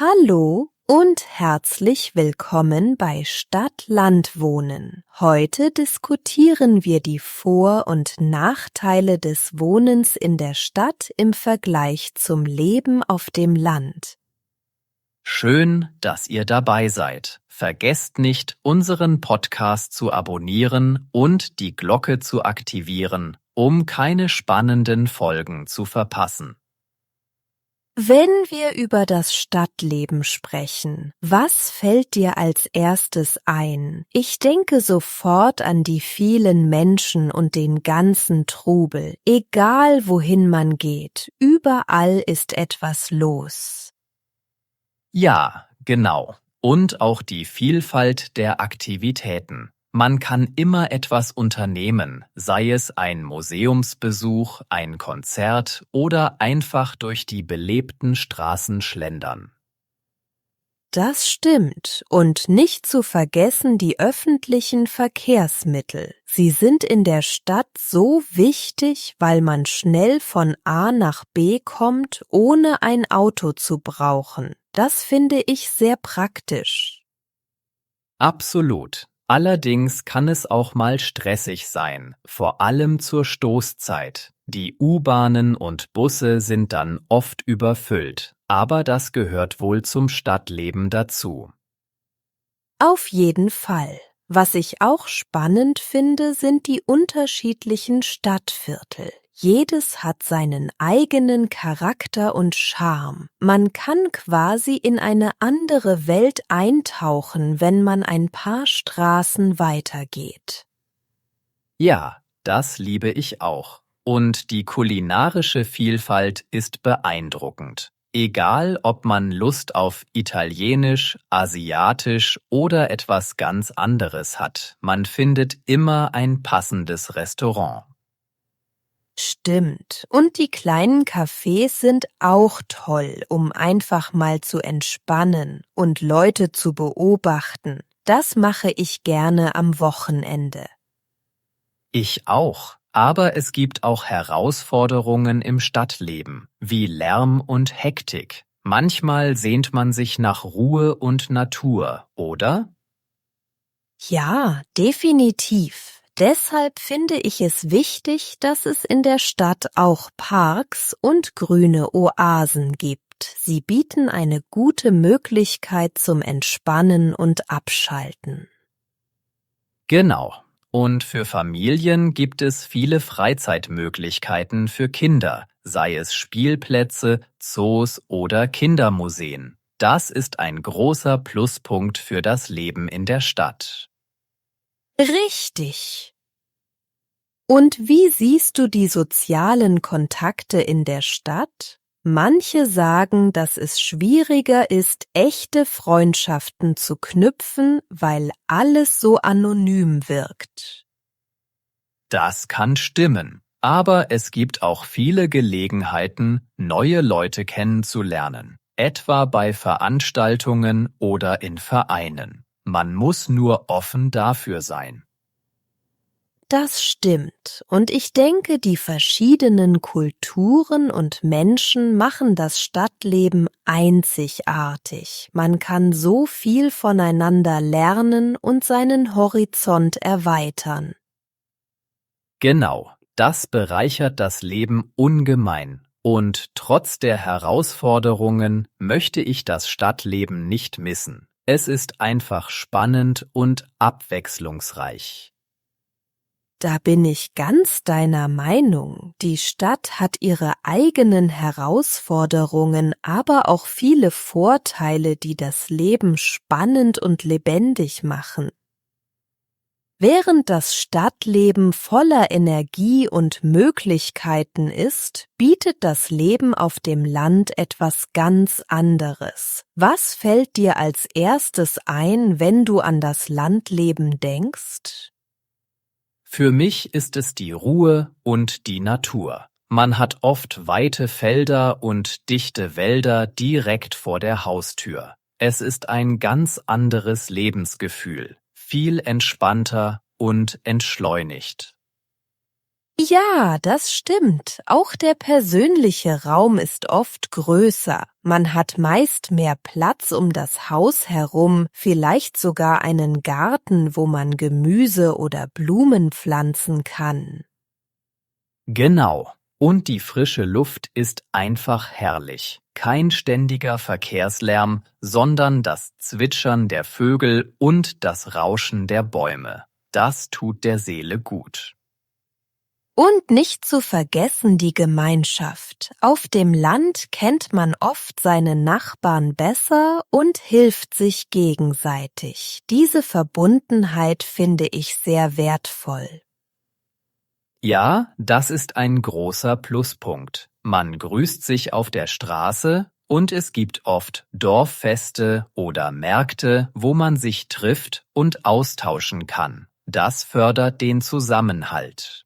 Hallo und herzlich willkommen bei Stadt-Land Wohnen. Heute diskutieren wir die Vor- und Nachteile des Wohnens in der Stadt im Vergleich zum Leben auf dem Land. Schön, dass ihr dabei seid. Vergesst nicht, unseren Podcast zu abonnieren und die Glocke zu aktivieren, um keine spannenden Folgen zu verpassen. Wenn wir über das Stadtleben sprechen, was fällt dir als erstes ein? Ich denke sofort an die vielen Menschen und den ganzen Trubel. Egal wohin man geht, überall ist etwas los. Ja, genau. Und auch die Vielfalt der Aktivitäten. Man kann immer etwas unternehmen, sei es ein Museumsbesuch, ein Konzert oder einfach durch die belebten Straßen schlendern. Das stimmt. Und nicht zu vergessen die öffentlichen Verkehrsmittel. Sie sind in der Stadt so wichtig, weil man schnell von A nach B kommt, ohne ein Auto zu brauchen. Das finde ich sehr praktisch. Absolut. Allerdings kann es auch mal stressig sein, vor allem zur Stoßzeit. Die U-Bahnen und Busse sind dann oft überfüllt, aber das gehört wohl zum Stadtleben dazu. Auf jeden Fall. Was ich auch spannend finde, sind die unterschiedlichen Stadtviertel. Jedes hat seinen eigenen Charakter und Charme. Man kann quasi in eine andere Welt eintauchen, wenn man ein paar Straßen weitergeht. Ja, das liebe ich auch. Und die kulinarische Vielfalt ist beeindruckend. Egal, ob man Lust auf Italienisch, Asiatisch oder etwas ganz anderes hat, man findet immer ein passendes Restaurant. Stimmt. Und die kleinen Cafés sind auch toll, um einfach mal zu entspannen und Leute zu beobachten. Das mache ich gerne am Wochenende. Ich auch. Aber es gibt auch Herausforderungen im Stadtleben, wie Lärm und Hektik. Manchmal sehnt man sich nach Ruhe und Natur, oder? Ja, definitiv. Deshalb finde ich es wichtig, dass es in der Stadt auch Parks und grüne Oasen gibt. Sie bieten eine gute Möglichkeit zum Entspannen und Abschalten. Genau. Und für Familien gibt es viele Freizeitmöglichkeiten für Kinder, sei es Spielplätze, Zoos oder Kindermuseen. Das ist ein großer Pluspunkt für das Leben in der Stadt. Richtig. Und wie siehst du die sozialen Kontakte in der Stadt? Manche sagen, dass es schwieriger ist, echte Freundschaften zu knüpfen, weil alles so anonym wirkt. Das kann stimmen, aber es gibt auch viele Gelegenheiten, neue Leute kennenzulernen, etwa bei Veranstaltungen oder in Vereinen. Man muss nur offen dafür sein. Das stimmt. Und ich denke, die verschiedenen Kulturen und Menschen machen das Stadtleben einzigartig. Man kann so viel voneinander lernen und seinen Horizont erweitern. Genau, das bereichert das Leben ungemein. Und trotz der Herausforderungen möchte ich das Stadtleben nicht missen. Es ist einfach spannend und abwechslungsreich. Da bin ich ganz deiner Meinung. Die Stadt hat ihre eigenen Herausforderungen, aber auch viele Vorteile, die das Leben spannend und lebendig machen. Während das Stadtleben voller Energie und Möglichkeiten ist, bietet das Leben auf dem Land etwas ganz anderes. Was fällt dir als erstes ein, wenn du an das Landleben denkst? Für mich ist es die Ruhe und die Natur. Man hat oft weite Felder und dichte Wälder direkt vor der Haustür. Es ist ein ganz anderes Lebensgefühl, viel entspannter und entschleunigt. Ja, das stimmt. Auch der persönliche Raum ist oft größer. Man hat meist mehr Platz um das Haus herum, vielleicht sogar einen Garten, wo man Gemüse oder Blumen pflanzen kann. Genau. Und die frische Luft ist einfach herrlich. Kein ständiger Verkehrslärm, sondern das Zwitschern der Vögel und das Rauschen der Bäume. Das tut der Seele gut. Und nicht zu vergessen die Gemeinschaft. Auf dem Land kennt man oft seine Nachbarn besser und hilft sich gegenseitig. Diese Verbundenheit finde ich sehr wertvoll. Ja, das ist ein großer Pluspunkt. Man grüßt sich auf der Straße und es gibt oft Dorffeste oder Märkte, wo man sich trifft und austauschen kann. Das fördert den Zusammenhalt.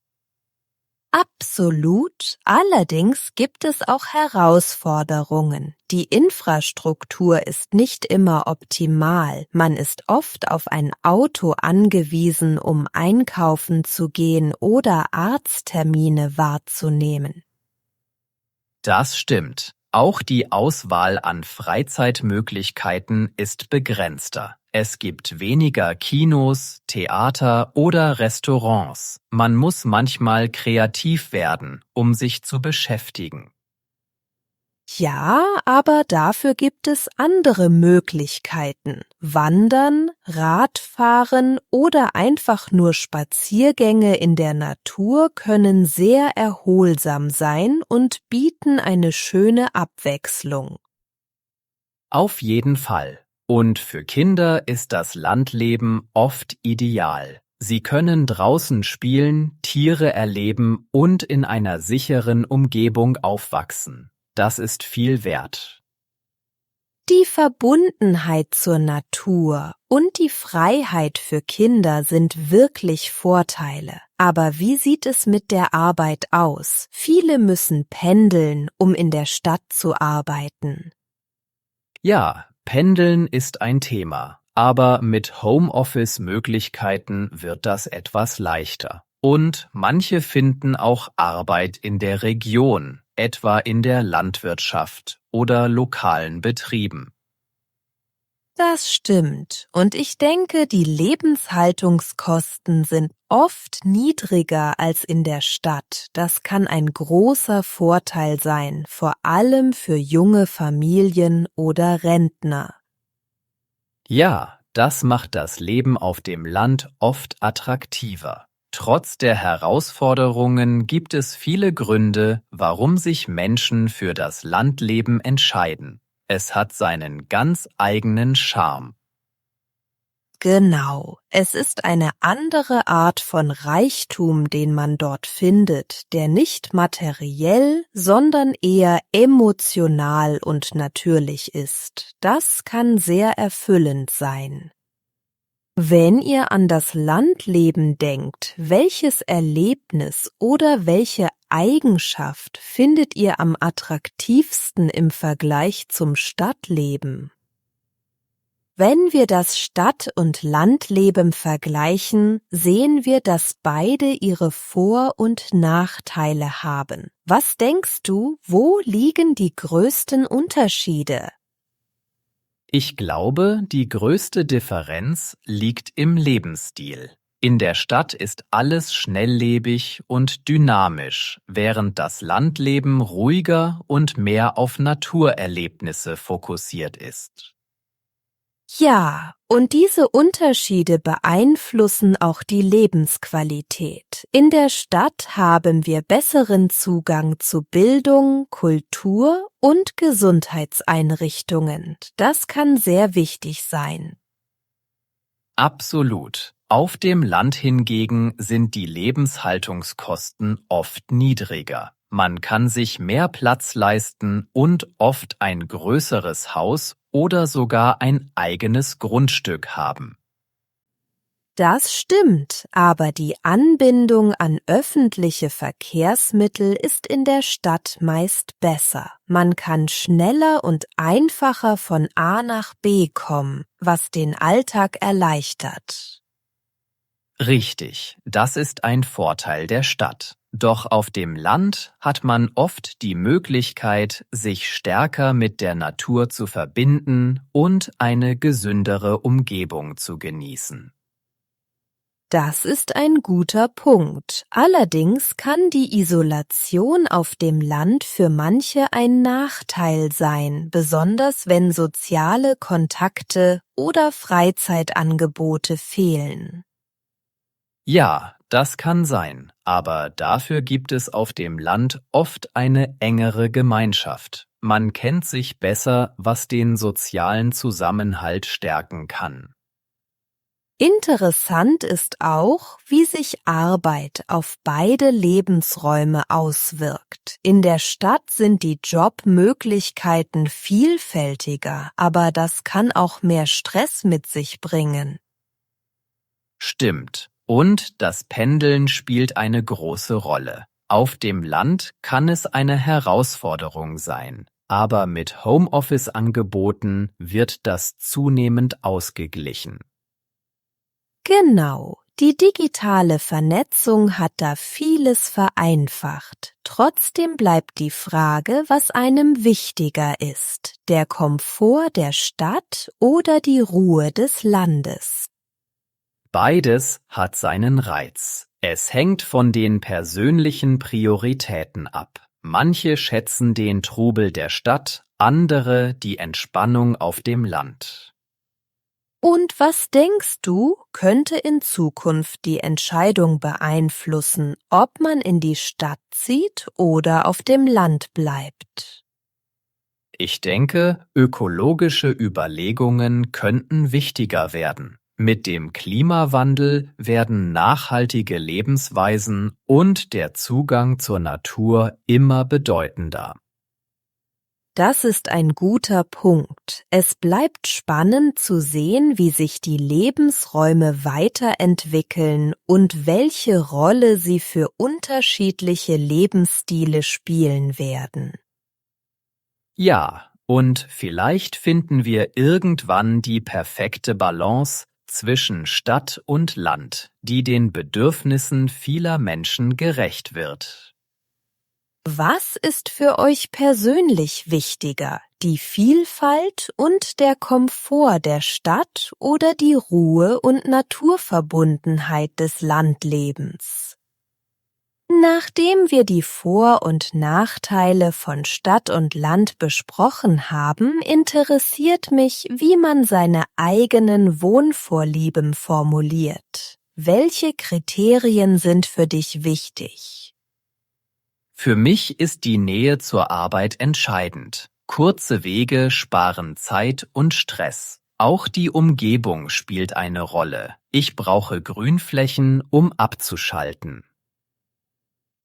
Absolut. Allerdings gibt es auch Herausforderungen. Die Infrastruktur ist nicht immer optimal. Man ist oft auf ein Auto angewiesen, um einkaufen zu gehen oder Arzttermine wahrzunehmen. Das stimmt. Auch die Auswahl an Freizeitmöglichkeiten ist begrenzter. Es gibt weniger Kinos, Theater oder Restaurants. Man muss manchmal kreativ werden, um sich zu beschäftigen. Ja, aber dafür gibt es andere Möglichkeiten. Wandern, Radfahren oder einfach nur Spaziergänge in der Natur können sehr erholsam sein und bieten eine schöne Abwechslung. Auf jeden Fall. Und für Kinder ist das Landleben oft ideal. Sie können draußen spielen, Tiere erleben und in einer sicheren Umgebung aufwachsen. Das ist viel wert. Die Verbundenheit zur Natur und die Freiheit für Kinder sind wirklich Vorteile. Aber wie sieht es mit der Arbeit aus? Viele müssen pendeln, um in der Stadt zu arbeiten. Ja, Pendeln ist ein Thema, aber mit Homeoffice-Möglichkeiten wird das etwas leichter. Und manche finden auch Arbeit in der Region, etwa in der Landwirtschaft oder lokalen Betrieben. Das stimmt. Und ich denke, die Lebenshaltungskosten sind oft niedriger als in der Stadt. Das kann ein großer Vorteil sein, vor allem für junge Familien oder Rentner. Ja, das macht das Leben auf dem Land oft attraktiver. Trotz der Herausforderungen gibt es viele Gründe, warum sich Menschen für das Landleben entscheiden. Es hat seinen ganz eigenen Charme. Genau, es ist eine andere Art von Reichtum, den man dort findet, der nicht materiell, sondern eher emotional und natürlich ist. Das kann sehr erfüllend sein. Wenn ihr an das Landleben denkt, welches Erlebnis oder welche Eigenschaft findet ihr am attraktivsten im Vergleich zum Stadtleben? Wenn wir das Stadt- und Landleben vergleichen, sehen wir, dass beide ihre Vor- und Nachteile haben. Was denkst du, wo liegen die größten Unterschiede? Ich glaube, die größte Differenz liegt im Lebensstil. In der Stadt ist alles schnelllebig und dynamisch, während das Landleben ruhiger und mehr auf Naturerlebnisse fokussiert ist. Ja, und diese Unterschiede beeinflussen auch die Lebensqualität. In der Stadt haben wir besseren Zugang zu Bildung, Kultur und Gesundheitseinrichtungen. Das kann sehr wichtig sein. Absolut. Auf dem Land hingegen sind die Lebenshaltungskosten oft niedriger. Man kann sich mehr Platz leisten und oft ein größeres Haus oder sogar ein eigenes Grundstück haben. Das stimmt, aber die Anbindung an öffentliche Verkehrsmittel ist in der Stadt meist besser. Man kann schneller und einfacher von A nach B kommen, was den Alltag erleichtert. Richtig, das ist ein Vorteil der Stadt. Doch auf dem Land hat man oft die Möglichkeit, sich stärker mit der Natur zu verbinden und eine gesündere Umgebung zu genießen. Das ist ein guter Punkt. Allerdings kann die Isolation auf dem Land für manche ein Nachteil sein, besonders wenn soziale Kontakte oder Freizeitangebote fehlen. Ja, das kann sein, aber dafür gibt es auf dem Land oft eine engere Gemeinschaft. Man kennt sich besser, was den sozialen Zusammenhalt stärken kann. Interessant ist auch, wie sich Arbeit auf beide Lebensräume auswirkt. In der Stadt sind die Jobmöglichkeiten vielfältiger, aber das kann auch mehr Stress mit sich bringen. Stimmt. Und das Pendeln spielt eine große Rolle. Auf dem Land kann es eine Herausforderung sein, aber mit Homeoffice-Angeboten wird das zunehmend ausgeglichen. Genau, die digitale Vernetzung hat da vieles vereinfacht. Trotzdem bleibt die Frage, was einem wichtiger ist, der Komfort der Stadt oder die Ruhe des Landes. Beides hat seinen Reiz. Es hängt von den persönlichen Prioritäten ab. Manche schätzen den Trubel der Stadt, andere die Entspannung auf dem Land. Und was denkst du, könnte in Zukunft die Entscheidung beeinflussen, ob man in die Stadt zieht oder auf dem Land bleibt? Ich denke, ökologische Überlegungen könnten wichtiger werden. Mit dem Klimawandel werden nachhaltige Lebensweisen und der Zugang zur Natur immer bedeutender. Das ist ein guter Punkt. Es bleibt spannend zu sehen, wie sich die Lebensräume weiterentwickeln und welche Rolle sie für unterschiedliche Lebensstile spielen werden. Ja, und vielleicht finden wir irgendwann die perfekte Balance zwischen Stadt und Land, die den Bedürfnissen vieler Menschen gerecht wird. Was ist für euch persönlich wichtiger, die Vielfalt und der Komfort der Stadt oder die Ruhe und Naturverbundenheit des Landlebens? Nachdem wir die Vor- und Nachteile von Stadt und Land besprochen haben, interessiert mich, wie man seine eigenen Wohnvorlieben formuliert. Welche Kriterien sind für dich wichtig? Für mich ist die Nähe zur Arbeit entscheidend. Kurze Wege sparen Zeit und Stress. Auch die Umgebung spielt eine Rolle. Ich brauche Grünflächen, um abzuschalten.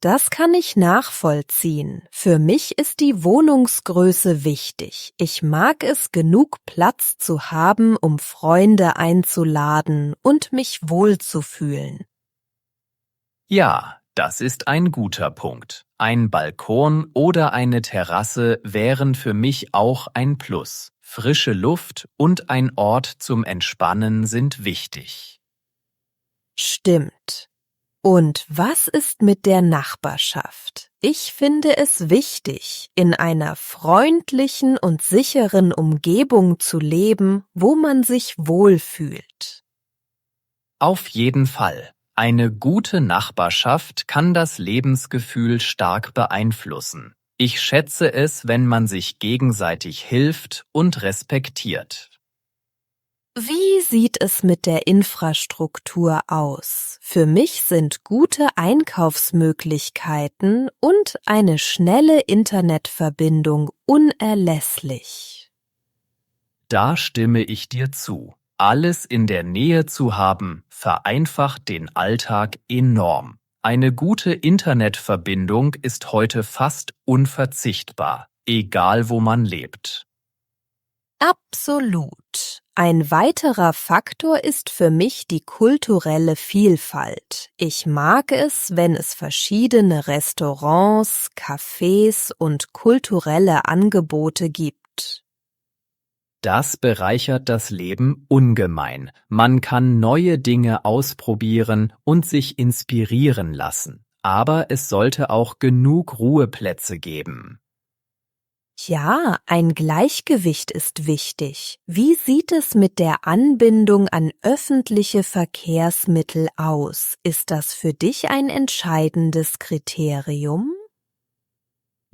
Das kann ich nachvollziehen. Für mich ist die Wohnungsgröße wichtig. Ich mag es, genug Platz zu haben, um Freunde einzuladen und mich wohlzufühlen. Ja, das ist ein guter Punkt. Ein Balkon oder eine Terrasse wären für mich auch ein Plus. Frische Luft und ein Ort zum Entspannen sind wichtig. Stimmt. Und was ist mit der Nachbarschaft? Ich finde es wichtig, in einer freundlichen und sicheren Umgebung zu leben, wo man sich wohlfühlt. Auf jeden Fall. Eine gute Nachbarschaft kann das Lebensgefühl stark beeinflussen. Ich schätze es, wenn man sich gegenseitig hilft und respektiert. Wie sieht es mit der Infrastruktur aus? Für mich sind gute Einkaufsmöglichkeiten und eine schnelle Internetverbindung unerlässlich. Da stimme ich dir zu. Alles in der Nähe zu haben, vereinfacht den Alltag enorm. Eine gute Internetverbindung ist heute fast unverzichtbar, egal wo man lebt. Absolut. Ein weiterer Faktor ist für mich die kulturelle Vielfalt. Ich mag es, wenn es verschiedene Restaurants, Cafés und kulturelle Angebote gibt. Das bereichert das Leben ungemein. Man kann neue Dinge ausprobieren und sich inspirieren lassen. aber es sollte auch genug Ruheplätze geben. Ja, ein Gleichgewicht ist wichtig. Wie sieht es mit der Anbindung an öffentliche Verkehrsmittel aus? Ist das für dich ein entscheidendes Kriterium?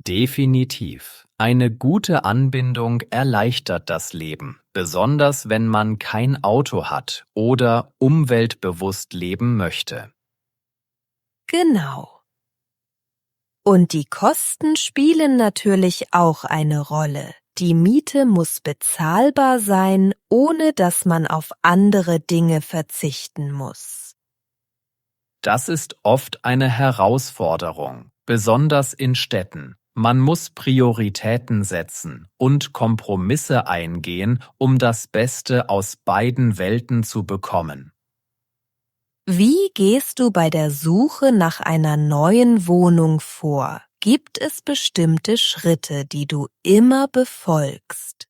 Definitiv. Eine gute Anbindung erleichtert das Leben, besonders wenn man kein Auto hat oder umweltbewusst leben möchte. Genau. Und die Kosten spielen natürlich auch eine Rolle. Die Miete muss bezahlbar sein, ohne dass man auf andere Dinge verzichten muss. Das ist oft eine Herausforderung, besonders in Städten. Man muss Prioritäten setzen und Kompromisse eingehen, um das Beste aus beiden Welten zu bekommen. Wie gehst du bei der Suche nach einer neuen Wohnung vor? Gibt es bestimmte Schritte, die du immer befolgst?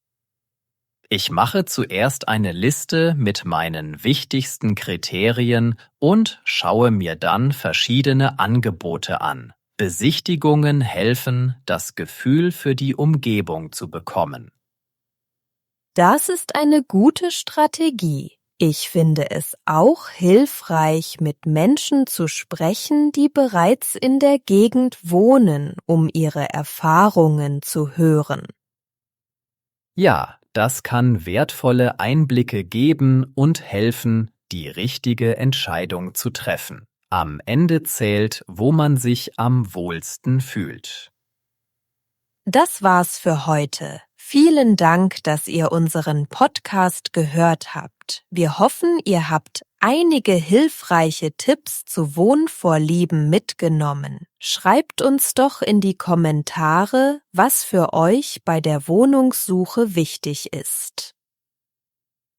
Ich mache zuerst eine Liste mit meinen wichtigsten Kriterien und schaue mir dann verschiedene Angebote an. Besichtigungen helfen, das Gefühl für die Umgebung zu bekommen. Das ist eine gute Strategie. Ich finde es auch hilfreich, mit Menschen zu sprechen, die bereits in der Gegend wohnen, um ihre Erfahrungen zu hören. Ja, das kann wertvolle Einblicke geben und helfen, die richtige Entscheidung zu treffen. Am Ende zählt, wo man sich am wohlsten fühlt. Das war's für heute. Vielen Dank, dass ihr unseren Podcast gehört habt. Wir hoffen, ihr habt einige hilfreiche Tipps zu Wohnvorlieben mitgenommen. Schreibt uns doch in die Kommentare, was für euch bei der Wohnungssuche wichtig ist.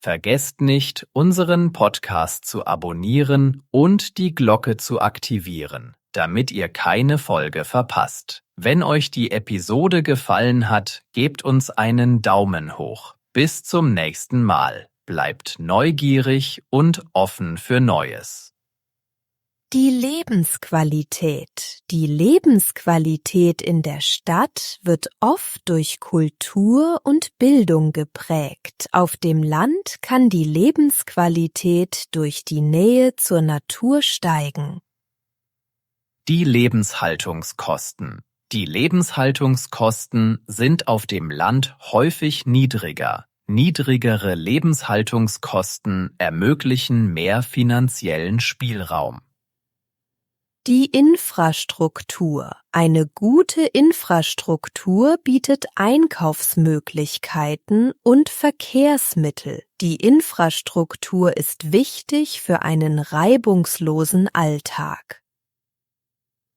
Vergesst nicht, unseren Podcast zu abonnieren und die Glocke zu aktivieren, damit ihr keine Folge verpasst. Wenn euch die Episode gefallen hat, gebt uns einen Daumen hoch. Bis zum nächsten Mal. Bleibt neugierig und offen für Neues. Die Lebensqualität. Die Lebensqualität in der Stadt wird oft durch Kultur und Bildung geprägt. Auf dem Land kann die Lebensqualität durch die Nähe zur Natur steigen. Die Lebenshaltungskosten. Die Lebenshaltungskosten sind auf dem Land häufig niedriger. Niedrigere Lebenshaltungskosten ermöglichen mehr finanziellen Spielraum. Die Infrastruktur. Eine gute Infrastruktur bietet Einkaufsmöglichkeiten und Verkehrsmittel. Die Infrastruktur ist wichtig für einen reibungslosen Alltag.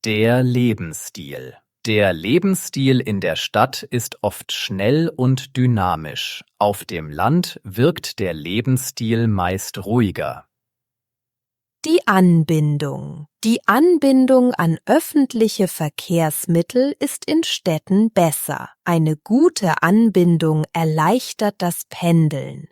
Der Lebensstil. Der Lebensstil in der Stadt ist oft schnell und dynamisch. Auf dem Land wirkt der Lebensstil meist ruhiger. Die Anbindung. Die Anbindung an öffentliche Verkehrsmittel ist in Städten besser. Eine gute Anbindung erleichtert das Pendeln.